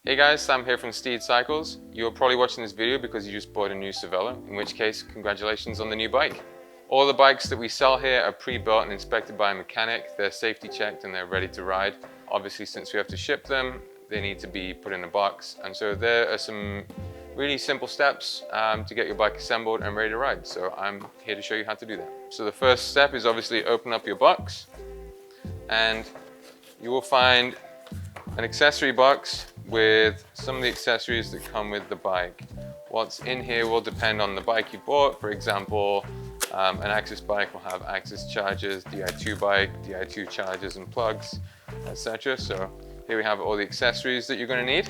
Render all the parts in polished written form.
Hey guys, Sam here from Steed Cycles. You're probably watching this video because you just bought a new Cervélo, in which case, congratulations on the new bike. All the bikes that we sell here are pre-built and inspected by a mechanic. They're safety checked and they're ready to ride. Obviously, since we have to ship them, they need to be put in a box. And so there are some really simple steps to get your bike assembled and ready to ride. So I'm here to show you how to do that. So the first step is obviously open up your box and you will find an accessory box with some of the accessories that come with the bike. What's in here will depend on the bike you bought. For example, an Axis bike will have Axis chargers, Di2 bike, Di2 chargers and plugs, etc. So here we have all the accessories that you're going to need.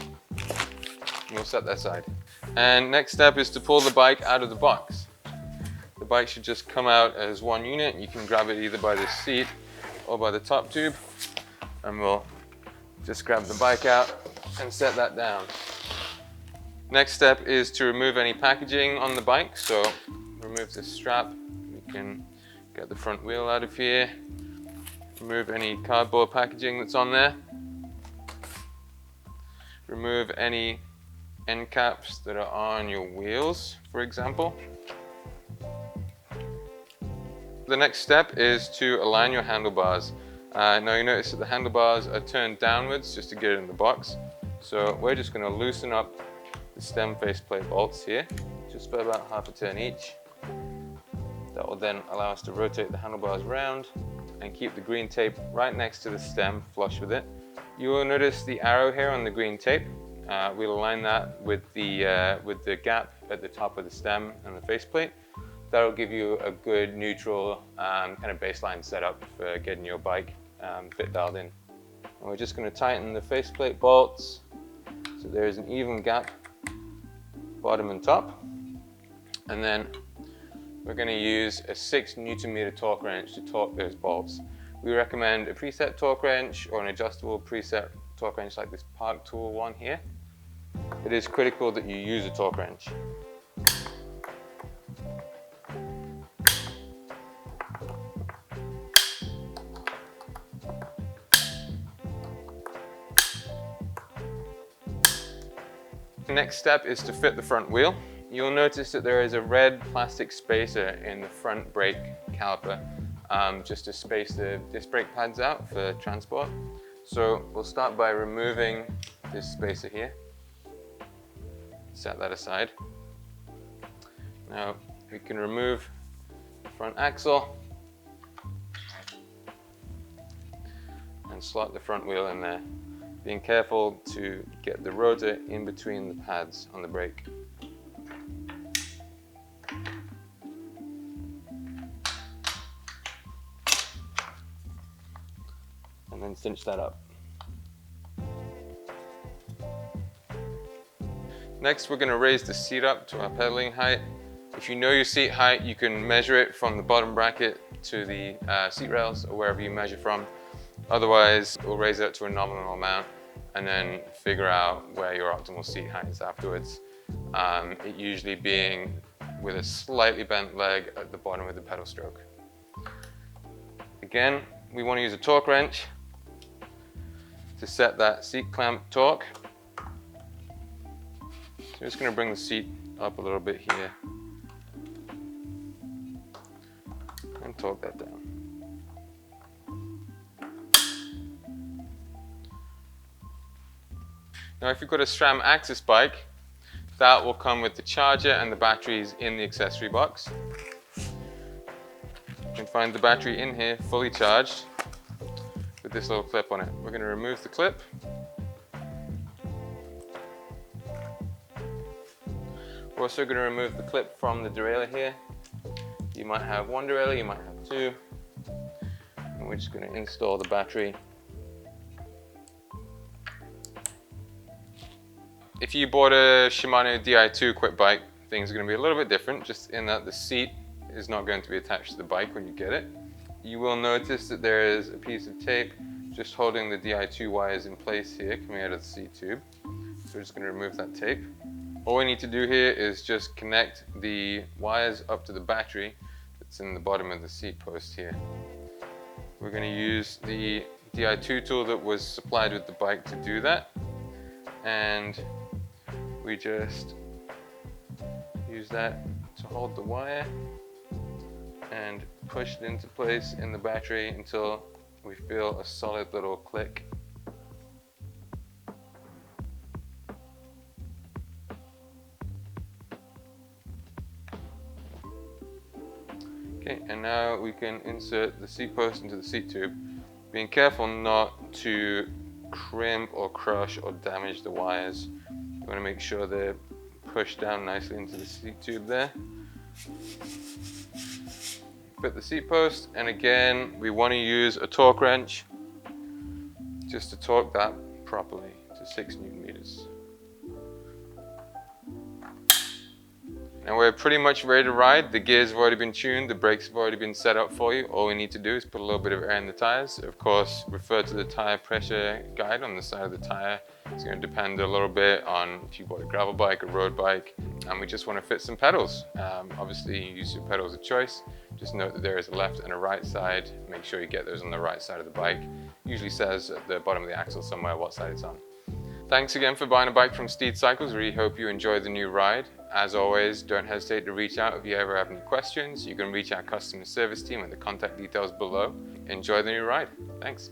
We'll set that aside. And next step is to pull the bike out of the box. The bike should just come out as one unit. You can grab it either by the seat or by the top tube, and we'll just grab the bike out and set that down. Next step is to remove any packaging on the bike. So remove this strap. We can get the front wheel out of here. Remove any cardboard packaging that's on there. Remove any end caps that are on your wheels, for example. The next step is to align your handlebars. Now you notice that the handlebars are turned downwards just to get it in the box. So we're just going to loosen up the stem faceplate bolts here, just for about half a turn each. That will then allow us to rotate the handlebars around and keep the green tape right next to the stem, flush with it. You will notice the arrow here on the green tape. We'll align that with the gap at the top of the stem and the faceplate. That'll give you a good neutral kind of baseline setup for getting your bike fit dialed in. And we're just going to tighten the faceplate bolts so there is an even gap bottom and top. And then we're going to use a 6 Nm torque wrench to torque those bolts. We recommend a preset torque wrench or an adjustable preset torque wrench like this Park Tool one here. It is critical that you use a torque wrench. The next step is to fit the front wheel. You'll notice that there is a red plastic spacer in the front brake caliper just to space the disc brake pads out for transport. So we'll start by removing this spacer here. Set that aside. Now we can remove the front axle and slot the front wheel in there, being careful to get the rotor in between the pads on the brake. And then cinch that up. Next, we're going to raise the seat up to our pedaling height. If you know your seat height, you can measure it from the bottom bracket to the seat rails or wherever you measure from. Otherwise, we'll raise it to a nominal amount and then figure out where your optimal seat height is afterwards. It usually being with a slightly bent leg at the bottom of the pedal stroke. Again, we want to use a torque wrench to set that seat clamp torque. So I'm just going to bring the seat up a little bit here and torque that down. Now if you've got a SRAM Axis bike, that will come with the charger and the batteries in the accessory box. You can find the battery in here fully charged with this little clip on it. We're going to remove the clip. We're also going to remove the clip from the derailleur here. You might have one derailleur, you might have two. And we're just going to install the battery. If you bought a Shimano Di2 equipped bike, things are going to be a little bit different, just in that the seat is not going to be attached to the bike when you get it. You will notice that there is a piece of tape just holding the Di2 wires in place here coming out of the seat tube. So we're just going to remove that tape. All we need to do here is just connect the wires up to the battery that's in the bottom of the seat post here. We're going to use the Di2 tool that was supplied with the bike to do that. and we just use that to hold the wire and push it into place in the battery until we feel a solid little click. Okay, and now we can insert the seat post into the seat tube, being careful not to crimp or crush or damage the wires. You want to make sure they're pushed down nicely into the seat tube there. Fit the seat post, and again we want to use a torque wrench just to torque that properly to 6 Newton meters. And we're pretty much ready to ride. The gears have already been tuned, the brakes have already been set up for you. All we need to do is put a little bit of air in the tires. Of course, refer to the tire pressure guide on the side of the tire. It's going to depend a little bit on if you bought a gravel bike, a road bike, and we just want to fit some pedals. Obviously, you use your pedals of choice. Just note that there is a left and a right side. Make sure you get those on the right side of the bike. Usually says at the bottom of the axle somewhere what side it's on. Thanks again for buying a bike from Steed Cycles. Really hope you enjoy the new ride. As always, don't hesitate to reach out if you ever have any questions. You can reach our customer service team with the contact details below. Enjoy the new ride. Thanks.